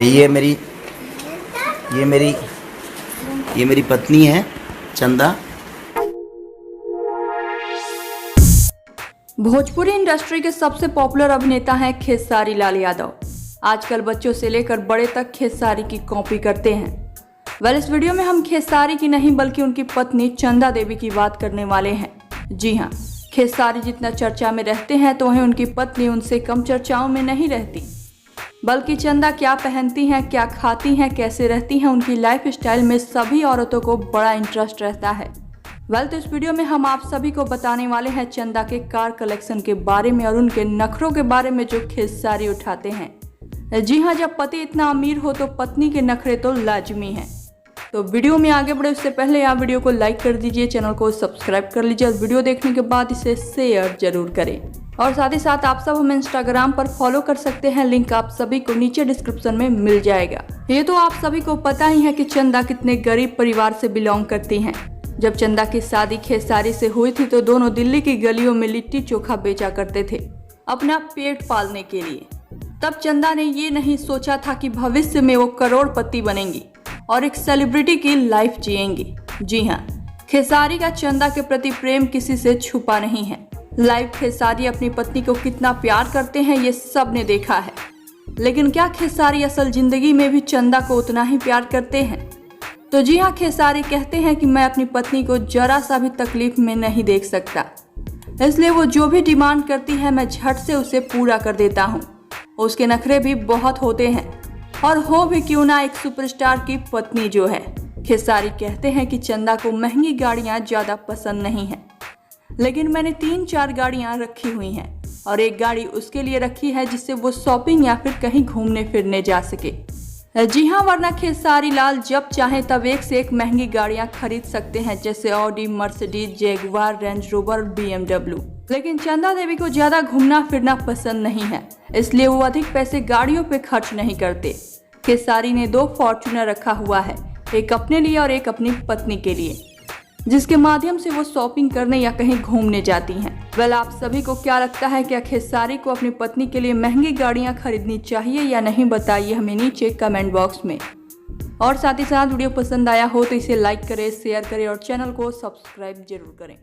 ये मेरी पत्नी है चंदा। भोजपुरी इंडस्ट्री के सबसे पॉपुलर अभिनेता हैं खेसारी लाल यादव। आजकल बच्चों से लेकर बड़े तक खेसारी की कॉपी करते हैं। इस वीडियो में हम खेसारी की नहीं बल्कि उनकी पत्नी चंदा देवी की बात करने वाले हैं। जी हाँ, खेसारी जितना चर्चा में रहते हैं तो वहीं उनकी पत्नी उनसे कम चर्चाओं में नहीं रहती। बल्कि चंदा क्या पहनती हैं, क्या खाती हैं, कैसे रहती हैं, उनकी लाइफ स्टाइल में सभी औरतों को बड़ा इंटरेस्ट रहता है। तो इस वीडियो में हम आप सभी को बताने वाले हैं चंदा के कार कलेक्शन के बारे में और उनके नखरों के बारे में जो खेसारी उठाते हैं। जी हाँ, जब पति इतना अमीर हो तो पत्नी के नखरे तो लाजमी हैं। तो वीडियो में आगे बढ़े उससे पहले आप वीडियो को लाइक कर दीजिए, चैनल को सब्सक्राइब कर लीजिए और वीडियो देखने के बाद इसे शेयर जरूर करें। और साथ ही साथ आप सब हमें इंस्टाग्राम पर फॉलो कर सकते हैं, लिंक आप सभी को नीचे डिस्क्रिप्शन में मिल जाएगा। ये तो आप सभी को पता ही है कि चंदा कितने गरीब परिवार से बिलोंग करती हैं। जब चंदा की शादी खेसारी से हुई थी तो दोनों दिल्ली की गलियों में लिट्टी चोखा बेचा करते थे अपना पेट पालने के लिए। तब चंदा ने ये नहीं सोचा था कि भविष्य में वो करोड़पति बनेंगी और एक सेलिब्रिटी की लाइफ जिएंगी। जी हाँ, खेसारी का चंदा के प्रति प्रेम किसी से छुपा नहीं है। लाइव खेसारी अपनी पत्नी को कितना प्यार करते हैं ये सब ने देखा है, लेकिन क्या खेसारी असल जिंदगी में भी चंदा को उतना ही प्यार करते हैं? तो जी हाँ, खेसारी कहते हैं कि मैं अपनी पत्नी को जरा सा भी तकलीफ में नहीं देख सकता, इसलिए वो जो भी डिमांड करती है मैं झट से उसे पूरा कर देता हूँ। उसके नखरे भी बहुत होते हैं और हो भी क्यों ना एक सुपरस्टार की पत्नी जो है। खेसारी कहते हैं कि चंदा को महंगी गाड़ियाँ ज़्यादा पसंद नहीं है, लेकिन मैंने 3-4 गाड़ियाँ रखी हुई हैं और एक गाड़ी उसके लिए रखी है जिससे वो शॉपिंग या फिर कहीं घूमने फिरने जा सके। जी हाँ, वरना खेसारी लाल जब चाहें तब एक से एक महंगी गाड़ियाँ खरीद सकते हैं, जैसे Audi, Mercedes, Jaguar, range rover, BMW। लेकिन चंदा देवी को ज़्यादा घूमना फिरना पसंद नहीं है, इसलिए वो अधिक पैसे गाड़ियों पे खर्च नहीं करते। खेसारी ने 2 फॉर्च्यूनर रखा हुआ है, एक अपने लिए और एक अपनी पत्नी के लिए, जिसके माध्यम से वो शॉपिंग करने या कहीं घूमने जाती हैं। आप सभी को क्या लगता है, क्या खेसारी को अपनी पत्नी के लिए महंगी गाड़ियां खरीदनी चाहिए या नहीं? बताइए हमें नीचे कमेंट बॉक्स में। और साथ ही साथ वीडियो पसंद आया हो तो इसे लाइक करें, शेयर करें और चैनल को सब्सक्राइब जरूर करें।